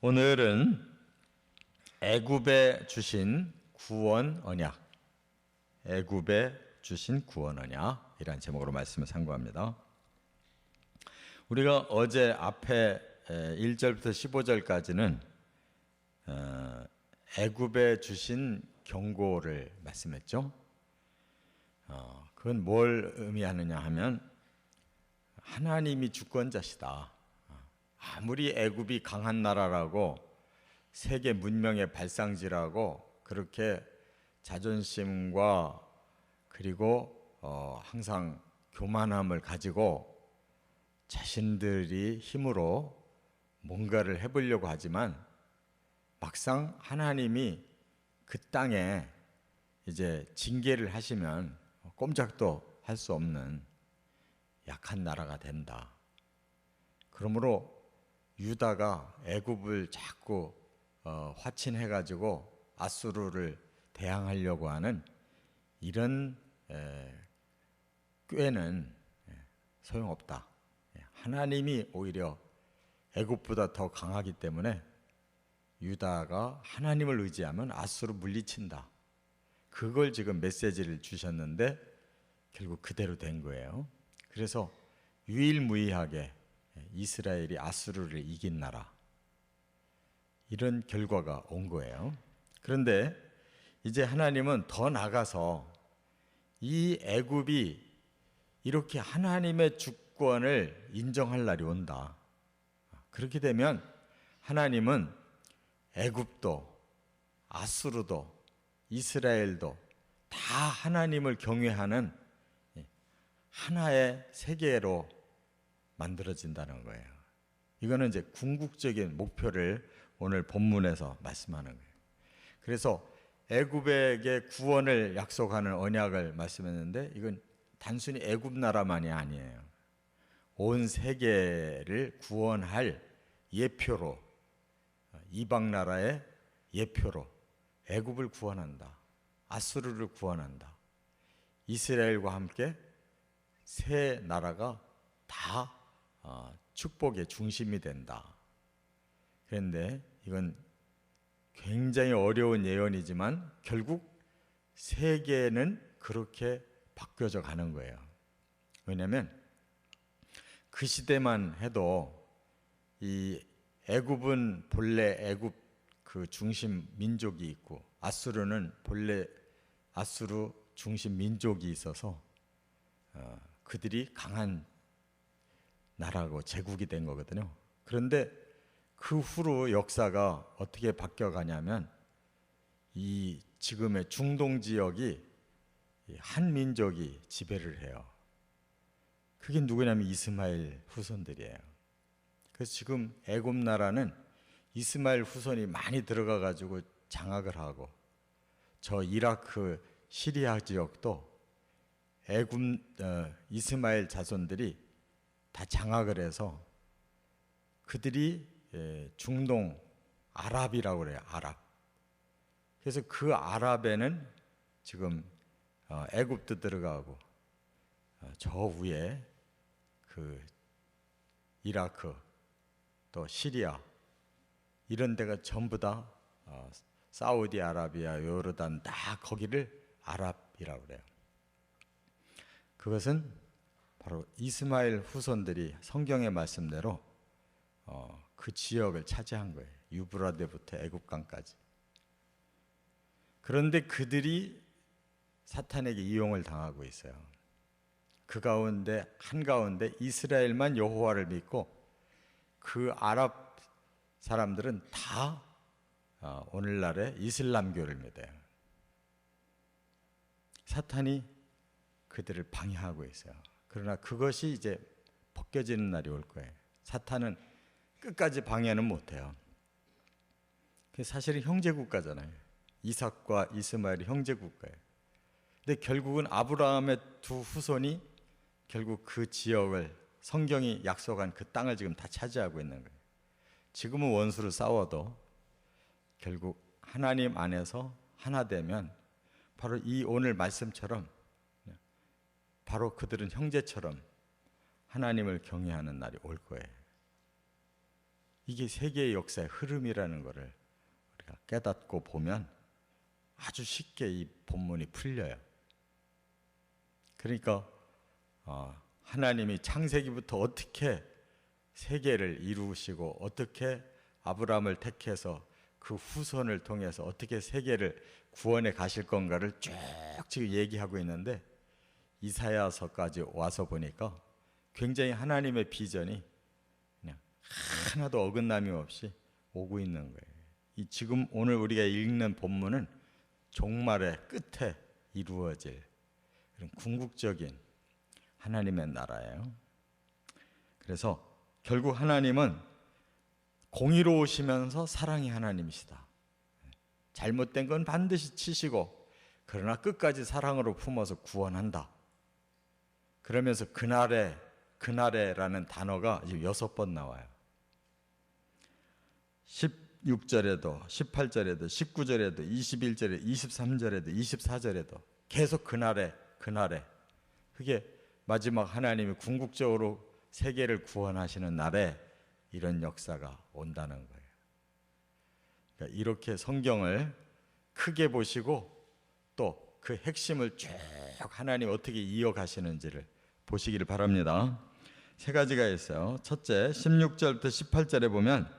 오늘은 애굽에 주신 구원 언약, 애굽에 주신 구원 언약이라는 제목으로 말씀을 상고합니다. 우리가 어제 앞에 1절부터 15절까지는 애굽에 주신 경고를 말씀했죠. 그건 뭘 의미하느냐 하면 하나님이 주권자시다. 아무리 애굽이 강한 나라라고 세계 문명의 발상지라고 그렇게 자존심과 그리고 항상 교만함을 가지고 자신들이 힘으로 뭔가를 해보려고 하지만 막상 하나님이 그 땅에 이제 징계를 하시면 꼼짝도 할 수 없는 약한 나라가 된다. 그러므로 유다가 애굽을 자꾸 화친해가지고 아수르를 대항하려고 하는 이런 꾀는 소용없다. 하나님이 오히려 애굽보다 더 강하기 때문에 유다가 하나님을 의지하면 아수르 물리친다. 그걸 지금 메시지를 주셨는데 결국 그대로 된 거예요. 그래서 유일무이하게 이스라엘이 아수르를 이긴 나라, 이런 결과가 온 거예요. 그런데 이제 하나님은 더 나가서 이 애굽이 이렇게 하나님의 주권을 인정할 날이 온다. 그렇게 되면 하나님은 애굽도 아수르도 이스라엘도 다 하나님을 경외하는 하나의 세계로 만들어진다는 거예요. 이거는 이제 궁극적인 목표를 오늘 본문에서 말씀하는 거예요. 그래서 애굽에게 구원을 약속하는 언약을 말씀했는데 이건 단순히 애굽 나라만이 아니에요. 온 세계를 구원할 예표로, 이방 나라의 예표로 애굽을 구원한다. 아수르를 구원한다. 이스라엘과 함께 세 나라가 다 축복의 중심이 된다. 그런데 이건 굉장히 어려운 예언이지만 결국 세계는 그렇게 바뀌어져 가는 거예요. 왜냐하면 그 시대만 해도 이 애굽은 본래 애굽 그 중심 민족이 있고 아수르는 본래 아수르 중심 민족이 있어서 그들이 강한 나라고 제국이 된 거거든요. 그런데 그 후로 역사가 어떻게 바뀌어가냐면 이 지금의 중동 지역이 한 민족이 지배를 해요. 그게 누구냐면 이스마엘 후손들이에요. 그래서 지금 애굽 나라는 이스마엘 후손이 많이 들어가 가지고 장악을 하고 저 이라크 시리아 지역도 애굽 이스마엘 자손들이 다 장악을 해서 그들이 중동 아랍이라고 그래요. 아랍. 그래서 그 아랍에는 지금 애굽도 들어가고 저 위에 그 이라크 또 시리아 이런 데가 전부 다 사우디아라비아, 요르단 다 거기를 아랍이라고 그래요. 그것은 바로 이스마엘 후손들이 성경의 말씀대로 그 지역을 차지한 거예요. 유브라데부터 애굽강까지. 그런데 그들이 사탄에게 이용을 당하고 있어요. 그 가운데 한가운데 이스라엘만 여호와를 믿고 그 아랍 사람들은 다 오늘날의 이슬람교를 믿어요. 사탄이 그들을 방해하고 있어요. 그러나 그것이 이제 벗겨지는 날이 올 거예요. 사탄은 끝까지 방해는 못해요. 사실은 형제국가잖아요. 이삭과 이스마엘이 형제국가예요. 근데 결국은 아브라함의 두 후손이 결국 그 지역을 성경이 약속한 그 땅을 지금 다 차지하고 있는 거예요. 지금은 원수로 싸워도 결국 하나님 안에서 하나 되면 바로 이 오늘 말씀처럼 바로 그들은 형제처럼 하나님을 경외하는 날이 올 거예요. 이게 세계의 역사의 흐름이라는 것을 우리가 깨닫고 보면 아주 쉽게 이 본문이 풀려요. 그러니까 하나님이 창세기부터 어떻게 세계를 이루시고 어떻게 아브라함을 택해서 그 후손을 통해서 어떻게 세계를 구원해 가실 건가를 쭉 지금 얘기하고 있는데, 이사야서까지 와서 보니까 굉장히 하나님의 비전이 그냥 하나도 어긋남이 없이 오고 있는 거예요. 이 지금 오늘 우리가 읽는 본문은 종말의 끝에 이루어질 그런 궁극적인 하나님의 나라예요. 그래서 결국 하나님은 공의로우시면서 사랑의 하나님이시다. 잘못된 건 반드시 치시고 그러나 끝까지 사랑으로 품어서 구원한다. 그러면서 그날에라는 단어가 지금 6번 나와요. 16절에도 18절에도 19절에도 21절에 23절에도 24절에도 계속 그날에 그게 마지막 하나님이 궁극적으로 세계를 구원하시는 날에 이런 역사가 온다는 거예요. 그러니까 이렇게 성경을 크게 보시고 또 그 핵심을 쭉 하나님 어떻게 이어가시는지를 보시기를 바랍니다. 세 가지가 있어요. 첫째, 16절부터 18절에 보면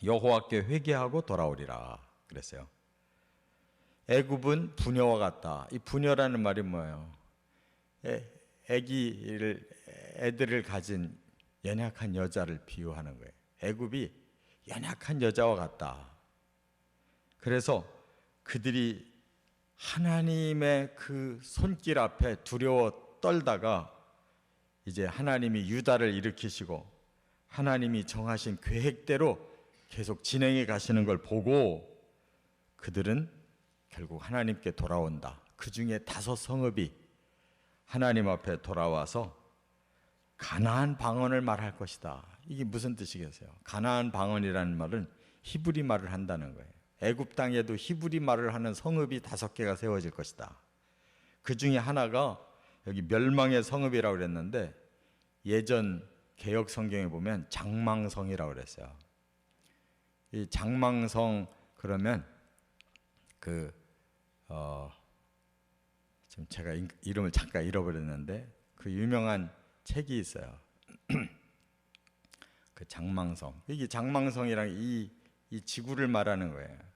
여호와께 회개하고 돌아오리라 그랬어요. 애굽은 부녀와 같다. 이 부녀라는 말이 뭐예요? 애들을 가진 연약한 여자를 비유하는 거예요. 애굽이 연약한 여자와 같다. 그래서 그들이 하나님의 그 손길 앞에 두려워 떨다가 이제 하나님이 유다를 일으키시고 하나님이 정하신 계획대로 계속 진행해 가시는 걸 보고 그들은 결국 하나님께 돌아온다. 그 중에 5 성읍이 하나님 앞에 돌아와서 가나안 방언을 말할 것이다. 이게 무슨 뜻이겠어요? 가나안 방언이라는 말은 히브리 말을 한다는 거예요. 애굽 땅에도 히브리 말을 하는 성읍이 5개가 세워질 것이다. 그 중에 하나가 여기 멸망의 성읍이라고 그랬는데 예전 개역 성경에 보면 장망성이라고 그랬어요. 이 장망성 그러면 지금 제가 이름을 잠깐 잃어버렸는데 그 유명한 책이 있어요. 그 장망성. 이게 장망성이랑 이 지구를 말하는 거예요.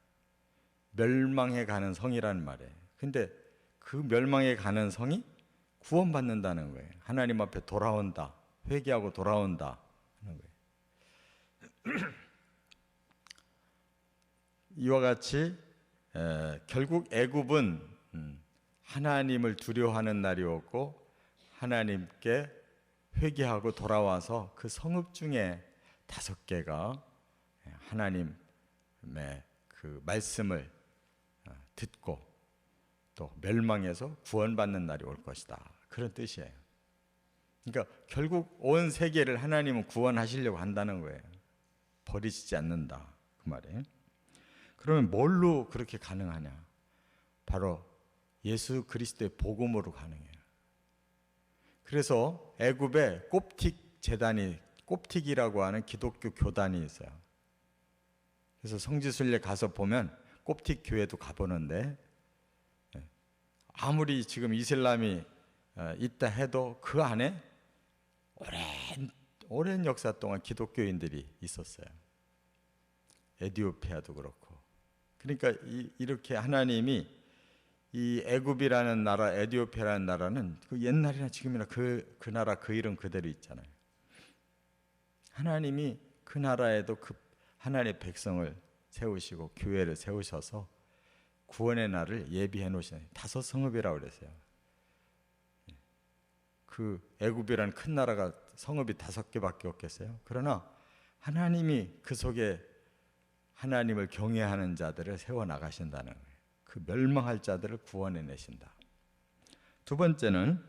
멸망해 가는 성이라는 말이에요. 근데 그 멸망해 가는 성이 구원받는다는 거예요. 하나님 앞에 돌아온다. 회개하고 돌아온다 하는 거예요. 이와 같이 결국 애굽은 하나님을 두려워하는 날이었고 하나님께 회개하고 돌아와서 그 성읍 중에 5개가 하나님의 그 말씀을 듣고 또 멸망해서 구원받는 날이 올 것이다. 그런 뜻이에요. 그러니까 결국 온 세계를 하나님은 구원하시려고 한다는 거예요. 버리시지 않는다. 그 말이에요. 그러면 뭘로 그렇게 가능하냐? 바로 예수 그리스도의 복음으로 가능해요. 그래서 애굽에 꼽틱이라고 하는 기독교 교단이 있어요. 그래서 성지순례 가서 보면 꼽틱 교회도 가보는데 아무리 지금 이슬람이 있다 해도 그 안에 오랜 역사 동안 기독교인들이 있었어요. 에티오피아도 그렇고. 그러니까 이렇게 하나님이 이 애굽이라는 나라, 에티오피아라는 나라는 그 옛날이나 지금이나 그 나라 그 이름 그대로 있잖아요. 하나님이 그 나라에도 그 하나님의 백성을 세우시고 교회를 세우셔서 구원의 날을 예비해 놓으시는 5 성읍이라고 그랬어요. 그 애굽이라는 큰 나라가 성읍이 5개밖에 없겠어요. 그러나 하나님이 그 속에 하나님을 경외하는 자들을 세워 나가신다는 거예요. 그 멸망할 자들을 구원해 내신다. 두 번째는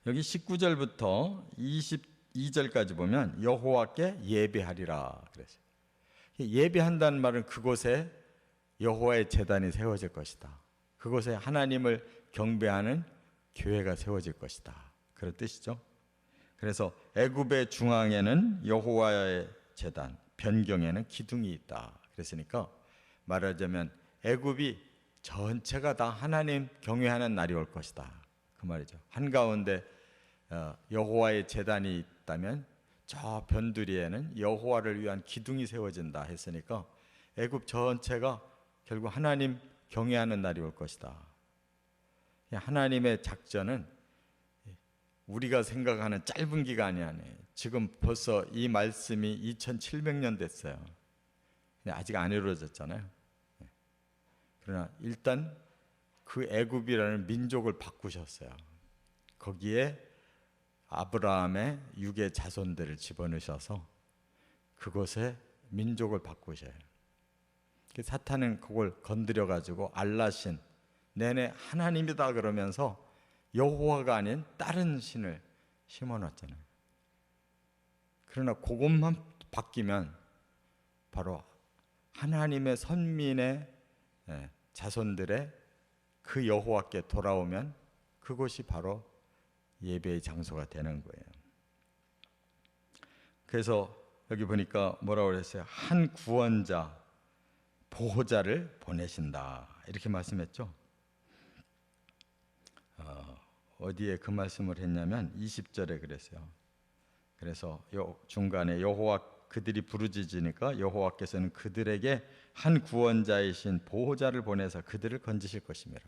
여기 19절부터 22절까지 보면 여호와께 예배하리라 그랬어요. 예배한다는 말은 그곳에 여호와의 제단이 세워질 것이다. 그곳에 하나님을 경배하는 교회가 세워질 것이다. 그런 뜻이죠. 그래서 애굽의 중앙에는 여호와의 제단, 변경에는 기둥이 있다. 그랬으니까 말하자면 애굽이 전체가 다 하나님 경외하는 날이 올 것이다. 그 말이죠. 한가운데 여호와의 제단이 있다면 저 변두리에는 여호와를 위한 기둥이 세워진다 했으니까 애굽 전체가 결국 하나님 경외하는 날이 올 것이다. 하나님의 작전은 우리가 생각하는 짧은 기간이 아니에요. 지금 벌써 이 말씀이 2700년 됐어요. 아직 안 이루어졌잖아요. 그러나 일단 그 애굽이라는 민족을 바꾸셨어요. 거기에 아브라함의 육의 자손들을 집어넣으셔서 그곳에 민족을 바꾸셔요. 사탄은 그걸 건드려 가지고 알라신 내내 하나님이다 그러면서 여호와가 아닌 다른 신을 심어놨잖아요. 그러나 그것만 바뀌면 바로 하나님의 선민의 자손들의 그 여호와께 돌아오면 그곳이 바로 예배의 장소가 되는 거예요. 그래서 여기 보니까 뭐라고 그랬어요? 한 구원자, 보호자를 보내신다 이렇게 말씀했죠. 어디에 그 말씀을 했냐면 20절에 그랬어요. 그래서 중간에 여호와 그들이 부르짖으니까 여호와께서는 그들에게 한 구원자이신 보호자를 보내서 그들을 건지실 것이니라.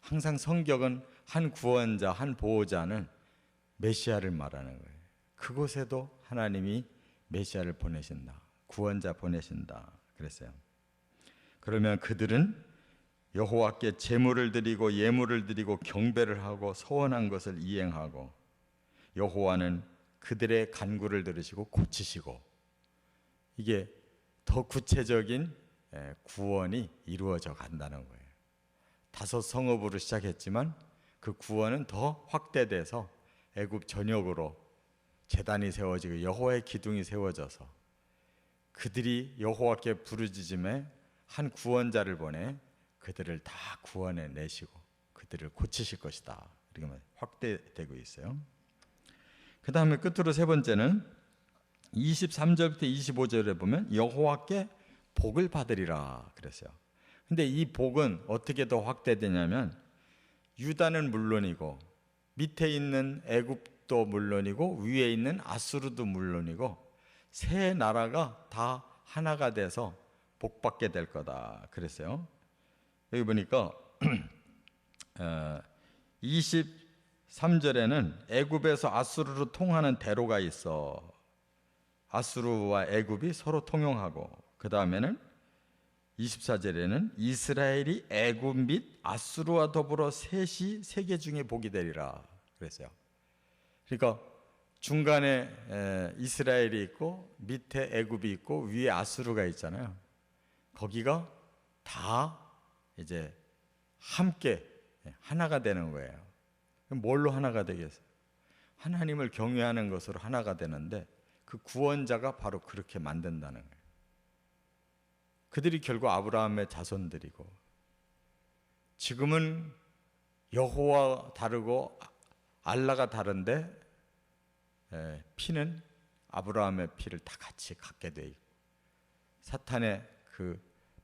항상 성경은 한 구원자, 한 보호자는 메시아를 말하는 거예요. 그곳에도 하나님이 메시아를 보내신다. 구원자 보내신다. 그랬어요. 그러면 그들은 여호와께 제물을 드리고 예물을 드리고 경배를 하고 소원한 것을 이행하고 여호와는 그들의 간구를 들으시고 고치시고 이게 더 구체적인 구원이 이루어져 간다는 거예요. 5 성읍으로 시작했지만 그 구원은 더 확대돼서 애굽 전역으로 제단이 세워지고 여호와의 기둥이 세워져서 그들이 여호와께 부르짖음에 한 구원자를 보내 그들을 다 구원해 내시고 그들을 고치실 것이다. 이렇게 확대되고 있어요. 그 다음에 끝으로 세 번째는 23절부터 25절에 보면 여호와께 복을 받으리라 그랬어요. 근데 이 복은 어떻게 더 확대되냐면 유다는 물론이고 밑에 있는 애굽도 물론이고 위에 있는 아수르도 물론이고 세 나라가 다 하나가 돼서 복받게 될 거다 그랬어요. 여기 보니까 23절에는 애굽에서 아수르로 통하는 대로가 있어. 아수르와 애굽이 서로 통용하고 그 다음에는 24절에는 이스라엘이 애굽 및 아수르와 더불어 셋이 세계 중에 복이 되리라 그랬어요. 그러니까 중간에 이스라엘이 있고 밑에 애굽이 있고 위에 아수르가 있잖아요. 거기가 다 이제 함께 하나가 되는 거예요. 뭘로 하나가 되겠어요? 하나님을 경외하는 것으로 하나가 되는데 그 구원자가 바로 그렇게 만든다는 거예요. 그들이 결국 아브라함의 자손들이고 지금은 여호와 다르고 알라가 다른데 피는 아브라함의 피를 다 같이 갖게 돼 있고 사탄의 그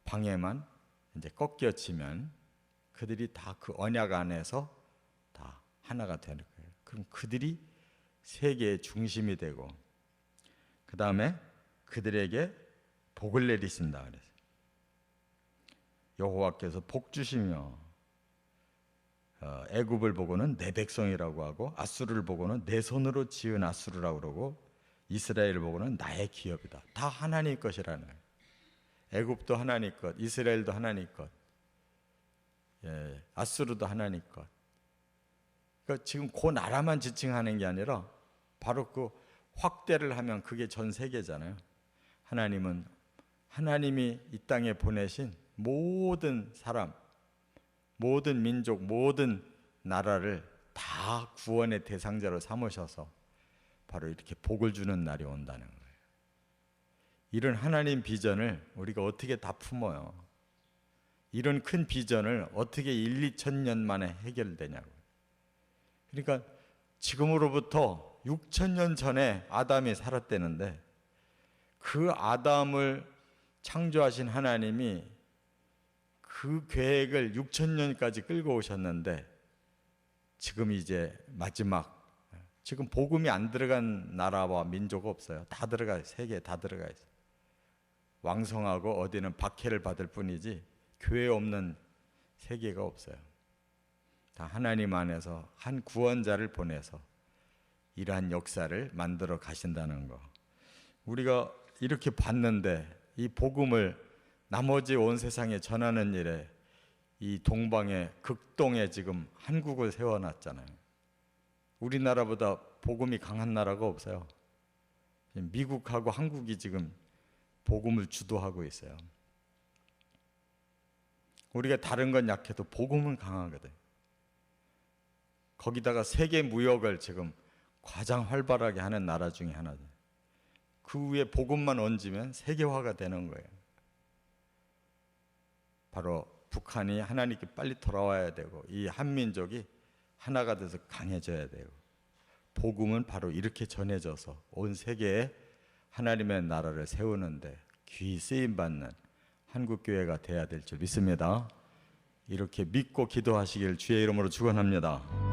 방해만 이제 꺾여지면 그들이 다 그 언약 안에서 다 하나가 되는 거예요. 그럼 그들이 세계의 중심이 되고 그 다음에 그들에게 복을 내리신다 그래서 여호와께서 복 주시며 애굽을 보고는 내 백성이라고 하고 아수르를 보고는 내 손으로 지은 아수르라고 그러고 이스라엘을 보고는 나의 기업이다. 다 하나님 것이라는 거예요. 애굽도 하나님 것, 이스라엘도 하나님 것, 아수르도 하나님 것. 그러니까 지금 그 나라만 지칭하는 게 아니라 바로 그 확대를 하면 그게 전 세계잖아요. 하나님은 하나님이 이 땅에 보내신 모든 사람, 모든 민족, 모든 나라를 다 구원의 대상자로 삼으셔서 바로 이렇게 복을 주는 날이 온다는 거예요. 이런 하나님 비전을 우리가 어떻게 다 품어요? 이런 큰 비전을 어떻게 1, 2천 년 만에 해결되냐고요. 그러니까 지금으로부터 6천 년 전에 아담이 살았다는데 그 아담을 창조하신 하나님이 그 계획을 6,000년까지 끌고 오셨는데 지금 이제 마지막, 지금 복음이 안 들어간 나라와 민족 없어요. 다 들어가요. 세계 다 들어가 있어요. 왕성하고 어디는 박해를 받을 뿐이지 교회 없는 세계가 없어요. 다 하나님 안에서 한 구원자를 보내서 이러한 역사를 만들어 가신다는 거. 우리가 이렇게 봤는데 이 복음을 나머지 온 세상에 전하는 일에 이 동방의 극동에 지금 한국을 세워놨잖아요. 우리나라보다 복음이 강한 나라가 없어요. 미국하고 한국이 지금 복음을 주도하고 있어요. 우리가 다른 건 약해도 복음은 강하거든. 거기다가 세계 무역을 지금 가장 활발하게 하는 나라 중에 하나죠. 그 위에 복음만 얹으면 세계화가 되는 거예요. 바로 북한이 하나님께 빨리 돌아와야 되고 이 한민족이 하나가 돼서 강해져야 되고, 복음은 바로 이렇게 전해져서 온 세계에 하나님의 나라를 세우는데 귀히 쓰임받는 한국교회가 돼야 될 줄 믿습니다. 이렇게 믿고 기도하시길 주의 이름으로 축원합니다.